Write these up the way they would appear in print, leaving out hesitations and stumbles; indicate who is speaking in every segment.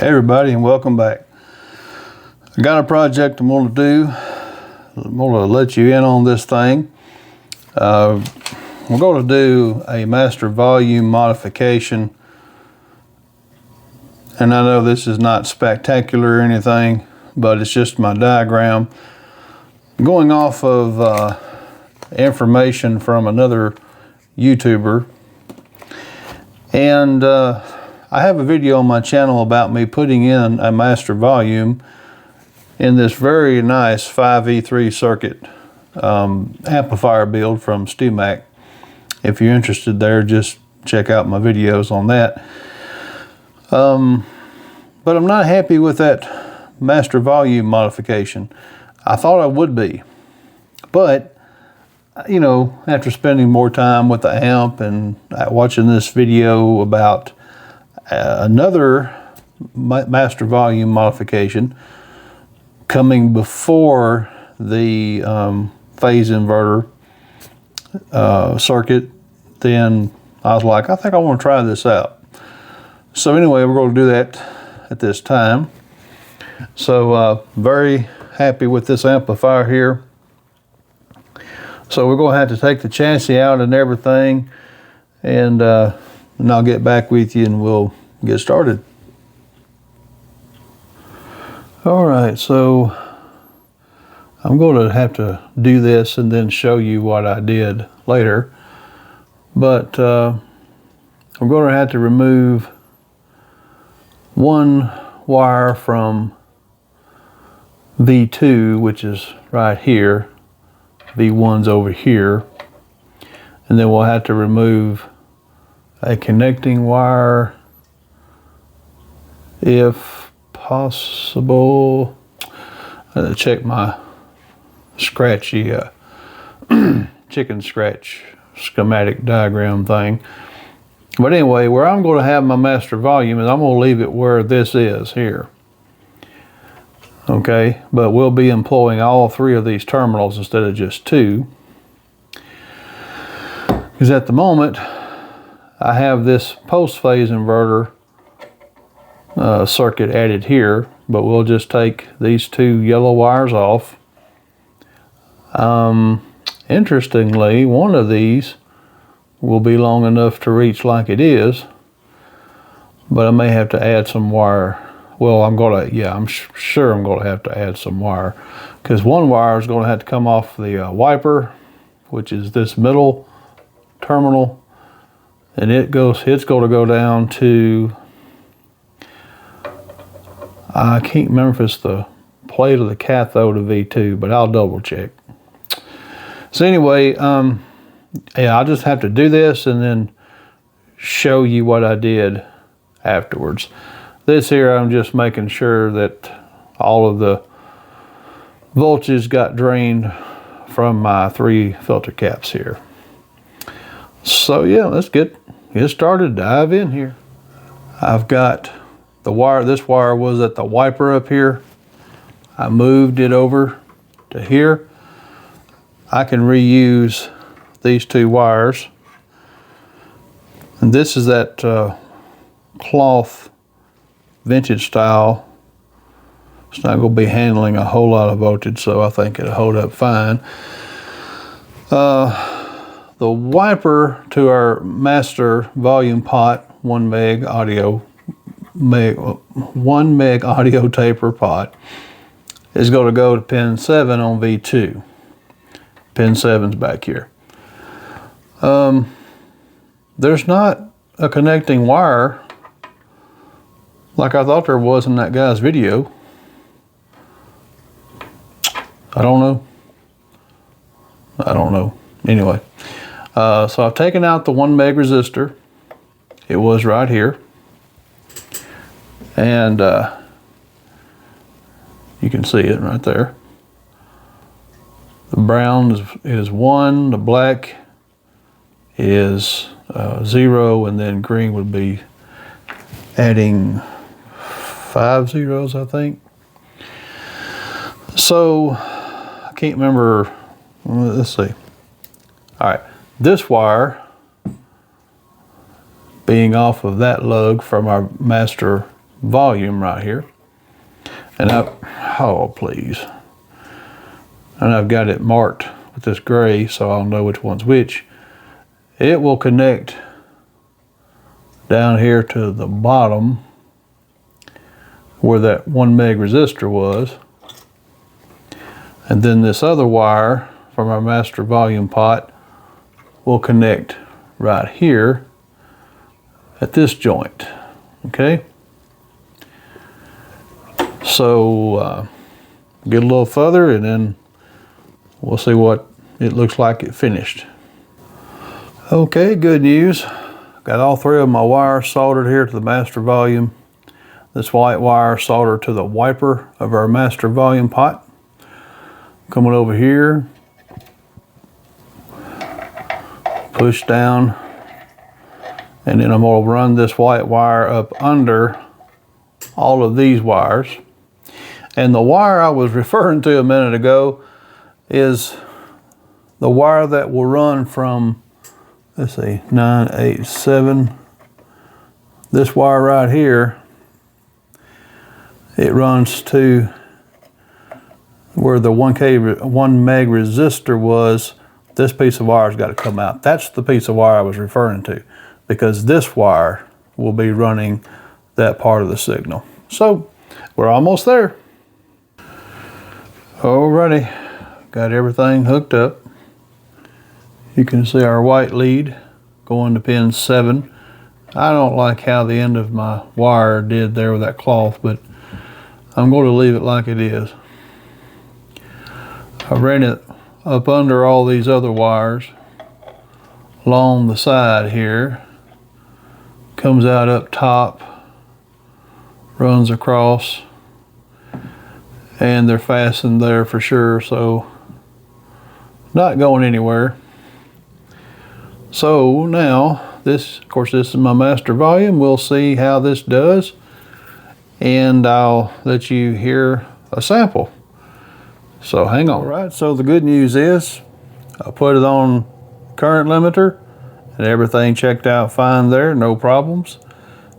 Speaker 1: Hey everybody, and welcome back. I got a project I'm going to do. I'm going to let you in on this thing. We're going to do a master volume modification, and I know this is not spectacular or anything, but it's just my diagram going off of information from another YouTuber. And I have a video on my channel about me putting in a master volume in this very nice 5E3 circuit amplifier build from StewMac. If you're interested there, just check out my videos on that. But I'm not happy with that master volume modification. I thought I would be, but you know, after spending more time with the amp and watching this video about another master volume modification coming before the phase inverter circuit, then I was like, I think I want to try this out. So anyway, we're going to do that at this time. So very happy with this amplifier here. So we're going to have to take the chassis out and everything, and I'll get back with you and we'll get started. All right, so I'm going to have to do this and then show you what I did later. But I'm going to have to remove one wire from V2, which is right here. V1's over here. And then we'll have to remove a connecting wire if possible. I had to check my scratchy chicken scratch schematic diagram thing. But anyway, where I'm going to have my master volume is I'm going to leave it where this is here. Okay, but we'll be employing all three of these terminals instead of just two. Because at the moment, I have this post-phase inverter circuit added here, but we'll just take these two yellow wires off. Interestingly, one of these will be long enough to reach like it is, but I may have to add some wire. Well, I'm sure I'm going to have to add some wire, because one wire is going to have to come off the wiper, which is this middle terminal, and it's going to go down to, I can't remember if it's the plate of the cathode of V2, but I'll double check. So anyway, yeah, I'll just have to do this and then show you what I did afterwards. This here, I'm just making sure that all of the voltage got drained from my 3 filter caps here. So yeah, let's get started, dive in here. I've got the wire, this wire was at the wiper up here. I moved it over to here. I can reuse these 2 wires. And this is that cloth vintage style. It's not going to be handling a whole lot of voltage, so I think it'll hold up fine. The wiper to our master volume pot, 1 meg audio taper pot, is going to go to pin 7 on V2. Pin 7's back here. There's not a connecting wire like I thought there was in that guy's video. I don't know. Anyway, so I've taken out the 1 meg resistor. It was right here. And you can see it right there. The brown is 1, the black is 0, and then green would be adding 5 zeros, I think. So I can't remember. Let's see. All right, this wire being off of that lug from our master volume right here. And oh please. And I've got it marked with this gray so I'll know which one's which. It will connect down here to the bottom where that 1 meg resistor was. And then this other wire from our master volume pot will connect right here at this joint, okay? So get a little further and then we'll see what it looks like it finished. Okay, good news. Got all 3 of my wires soldered here to the master volume. This white wire soldered to the wiper of our master volume pot. Coming over here, push down, and then I'm going to run this white wire up under all of these wires. And the wire I was referring to a minute ago is the wire that will run from, let's see, 9, 8, 7. This wire right here, it runs to where the 1 meg resistor was. This piece of wire's got to come out. That's the piece of wire I was referring to, because this wire will be running that part of the signal. So we're almost there. Alrighty, got everything hooked up. You can see our white lead going to pin 7. I don't like how the end of my wire did there with that cloth, but I'm going to leave it like it is. I ran it up under all these other wires along the side here, comes out up top, runs across, and they're fastened there for sure, so not going anywhere. So now this, of course, this is my master volume. We'll see how this does, and I'll let you hear a sample. So hang on. All right, so the good news is I put it on current limiter and everything checked out fine there, no problems.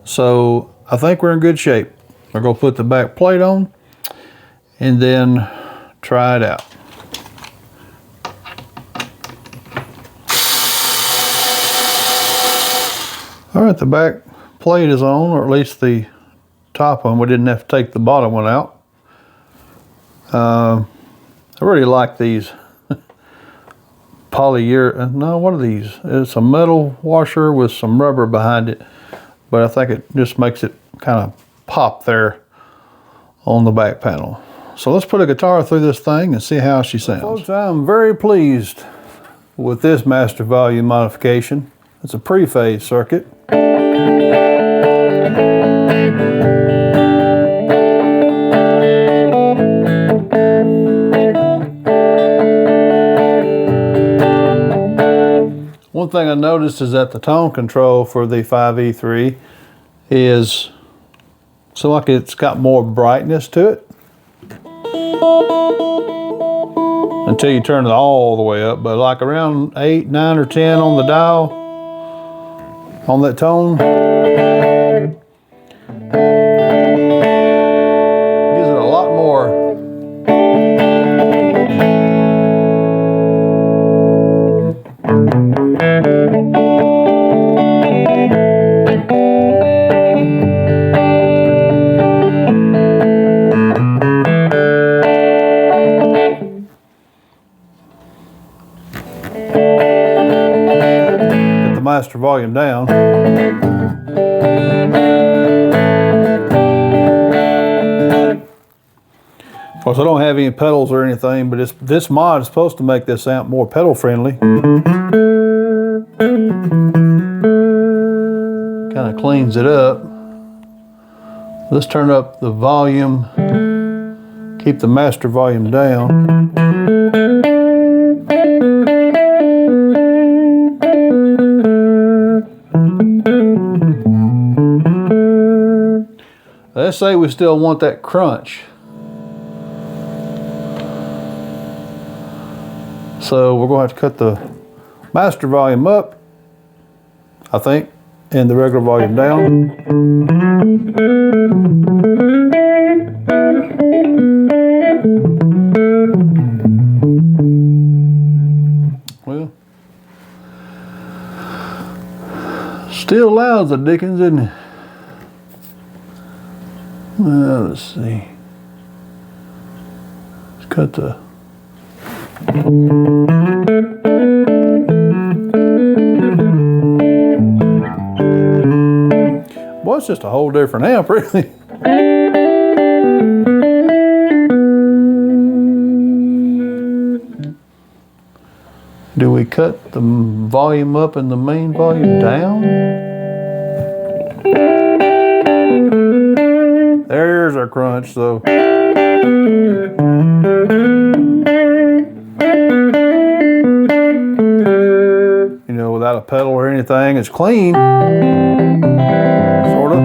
Speaker 1: So I think we're in good shape. We're gonna put the back plate on and then try it out. All right, the back plate is on, or at least the top one. We didn't have to take the bottom one out. I really like these no, what are these? It's a metal washer with some rubber behind it, but I think it just makes it kind of pop there on the back panel. So let's put a guitar through this thing and see how she sounds. Folks, I'm very pleased with this master volume modification. It's a pre-phase circuit. One thing I noticed is that the tone control for the 5E3 is so like it's got more brightness to it until you turn it all the way up, but like around 8, 9, or 10 on the dial on that tone gives it a lot more. Get the master volume down. Of course, I don't have any pedals or anything, but this mod is supposed to make this amp more pedal friendly. Kind of cleans it up. Let's turn up the volume, keep the master volume down. Let's say we still want that crunch. So we're going to have to cut the master volume up, I think, and the regular volume down. Well, still loud as the dickens, isn't it? Well, let's see. Let's cut the. Boy, it's just a whole different amp, really. Do we cut the volume up and the main volume down? There's our crunch, so. You know, without a pedal or anything, it's clean. Sort of.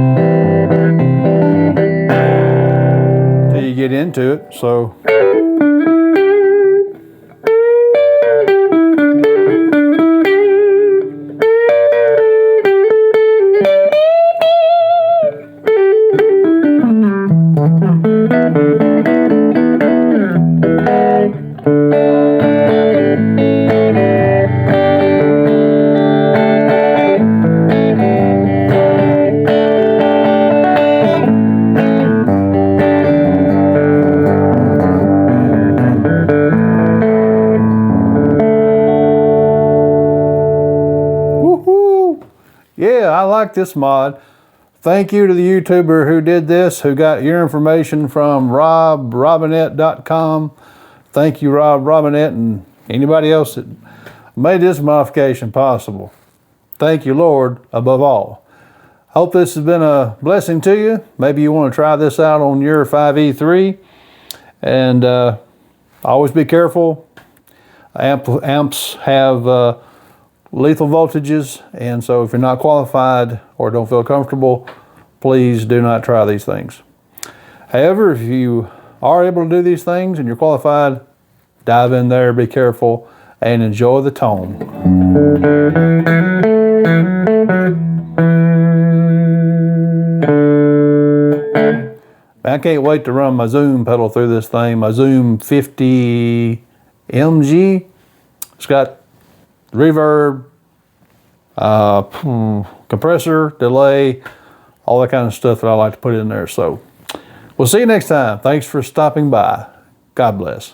Speaker 1: Till you get into it, so. Yeah, I like this mod. Thank you to the YouTuber who did this, who got your information from RobRobinette.com. Thank you, Rob Robinette, and anybody else that made this modification possible. Thank you, Lord, above all. Hope this has been a blessing to you. Maybe you want to try this out on your 5E3. And always be careful. Amps have lethal voltages, and so if you're not qualified or don't feel comfortable, please do not try these things. However, if you are able to do these things and you're qualified, dive in there, be careful, and enjoy the tone. I can't wait to run my Zoom pedal through this thing, my Zoom 50 MG. It's got reverb, compressor, delay, all that kind of stuff that I like to put in there. So we'll see you next time. Thanks for stopping by. God bless.